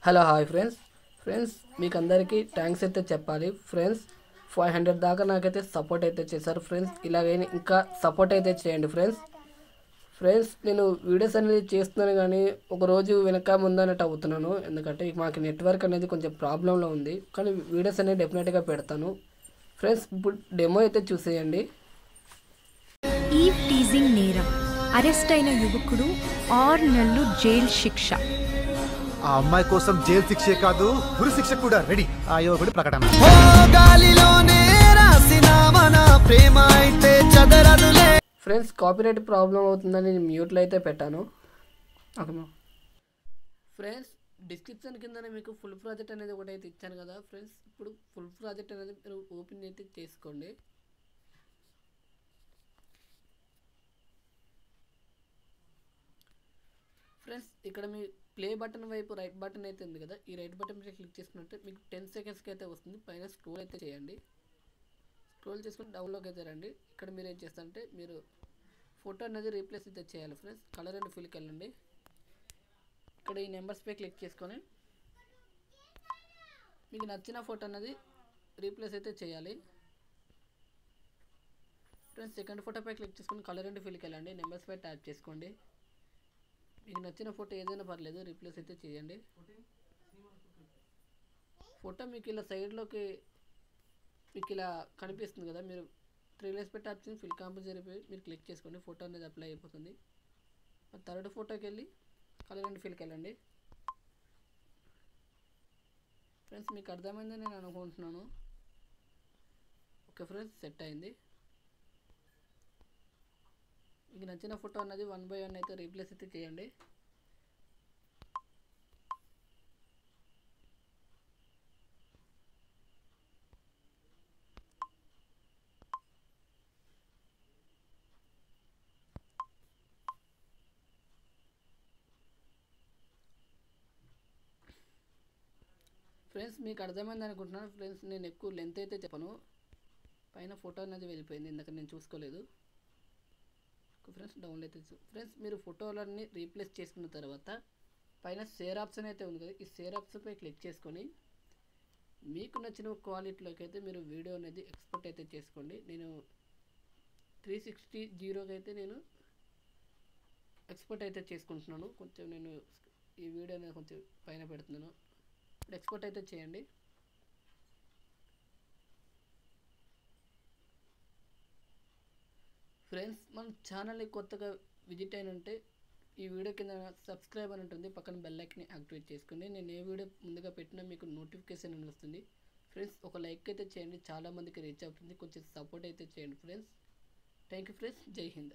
Hello hi friends మీకు అందరికీ thanks అయితే చెప్పాలి ఫ్రెండ్స్. 500 దాకా నాకైతే సపోర్ట్ అయితే చేశారు ఫ్రెండ్స్. ఇలాగైనా ఇంకా సపోర్ట్ అయితే చేయండి ఫ్రెండ్స్ నేను వీడియోస్ అనేది చేస్తున్నాను కానీ ఒకరోజు వెనక ముందన్నట్టు అవుతున్నాను, ఎందుకంటే మాకు నెట్వర్క్ అనేది కొంచెం ప్రాబ్లంలో ఉంది. కానీ వీడియోస్ అనేది డెఫినెట్గా పెడతాను ఫ్రెండ్స్. ఇప్పుడు డెమో అయితే చూసేయండి. ఈవ్ టీజింగ్ నేరం, అరెస్ట్ అయిన యువకుడు 6 నెలలు జైలు శిక్ష. ఆ అమ్మాయి కోసం జైలు శిక్షే కాదు, ఉరి శిక్ష కూడా రెడీ. ఆ యువకుడి ప్రకటన. ఫ్రెండ్స్ కాపీరైట్ ప్రాబ్లం అవుతుందని నేను మ్యూట్లో అయితే పెట్టాను. ఫ్రెండ్స్ డిస్క్రిప్షన్ కింద మీకు ఫుల్ ప్రాజెక్ట్ అనేది ఒకటి అయితే ఇచ్చాను కదా ఫ్రెండ్స్. ఇప్పుడు ఫుల్ ప్రాజెక్ట్ అనేది మీరు ఓపెన్ అయితే చేసుకోండి. ఫ్రెండ్స్ ఇక్కడ మీ ప్లే బటన్ వైపు రైట్ బటన్ అయితే ఉంది కదా, ఈ రైట్ బటన్ మీద క్లిక్ చేసుకున్నట్టే మీకు 10 సెకండ్స్కి అయితే వస్తుంది. పైన స్క్రోల్ అయితే చేయండి. స్క్రోల్ చేసుకుని డౌన్లోకి అయితే రండి. ఇక్కడ మీరు ఏం చేస్తారంటే మీరు ఫోటో అనేది రీప్లేస్ అయితే చేయాలి ఫ్రెండ్స్. కలర్ అండ్ ఫిల్కి వెళ్ళండి. ఇక్కడ ఈ నెంబర్స్పై క్లిక్ చేసుకొని మీకు నచ్చిన ఫోటో అనేది రీప్లేస్ అయితే చేయాలి ఫ్రెండ్స్. సెకండ్ ఫోటోపై క్లిక్ చేసుకొని కలర్ అండ్ ఫిల్కి వెళ్ళండి. నెంబర్స్పై ట్యాప్ చేసుకోండి. మీకు నచ్చిన ఫోటో ఏదైనా పర్లేదు, రీప్లేస్ అయితే చేయండి. ఫోటో మీకు ఇలా సైడ్లోకి మీకు ఇలా కనిపిస్తుంది కదా, మీరు 3 లైన్స్ పెట్టి ఆప్షన్ ఫిల్ కాంపోజర్ మీరు క్లిక్ చేసుకోండి. ఫోటో అనేది అప్లై అయిపోతుంది. థర్డ్ ఫోటోకి వెళ్ళి కలర్ అండ్ ఫిల్కి వెళ్ళండి. ఫ్రెండ్స్ మీకు అర్థమైందని నేను అనుకుంటున్నాను. ఓకే ఫ్రెండ్స్, సెట్ అయింది. మీకు నచ్చిన ఫోటో అన్నది 1 by 1 అయితే రీప్లేస్ అయితే చేయండి. ఫ్రెండ్స్ మీకు అర్థమైంది అనుకుంటున్నాను ఫ్రెండ్స్. నేను ఎక్కువ లెంత్ అయితే చెప్పను. పైన ఫోటో అనేది వెళ్ళిపోయింది, ఇందాక నేను చూసుకోలేదు ఫ్రెండ్స్. డౌన్లోడ్ అయితే ఫ్రెండ్స్ మీరు ఫోటోలన్నీ రీప్లేస్ చేసుకున్న తర్వాత పైన షేర్ ఆప్షన్ అయితే ఉంది కదా, ఈ షేర్ ఆప్షన్పై క్లిక్ చేసుకొని మీకు నచ్చిన క్వాలిటీలోకి అయితే మీరు వీడియో అనేది ఎక్స్పోర్ట్ అయితే చేసుకోండి. నేను 360 అయితే నేను ఎక్స్పోర్ట్ అయితే చేసుకుంటున్నాను. కొంచెం నేను ఈ వీడియో అనేది కొంచెం పైన పెడుతున్నాను. ఎక్స్పోర్ట్ అయితే చేయండి. ఫ్రెండ్స్ మన ఛానల్ని కొత్తగా విజిట్ అయినంటే ఈ వీడియో కింద సబ్స్క్రైబ్ అని ఉంటుంది, పక్కన బెల్ ఐకాన్ని యాక్టివేట్ చేసుకోండి. నేను ఏ వీడియో ముందుగా పెట్టినా మీకు నోటిఫికేషన్ అని వస్తుంది ఫ్రెండ్స్. ఒక లైక్ అయితే చేయండి, చాలామందికి రీచ్ అవుతుంది. కొంచెం సపోర్ట్ అయితే చేయండి ఫ్రెండ్స్. Thank you friends. జై హింద్.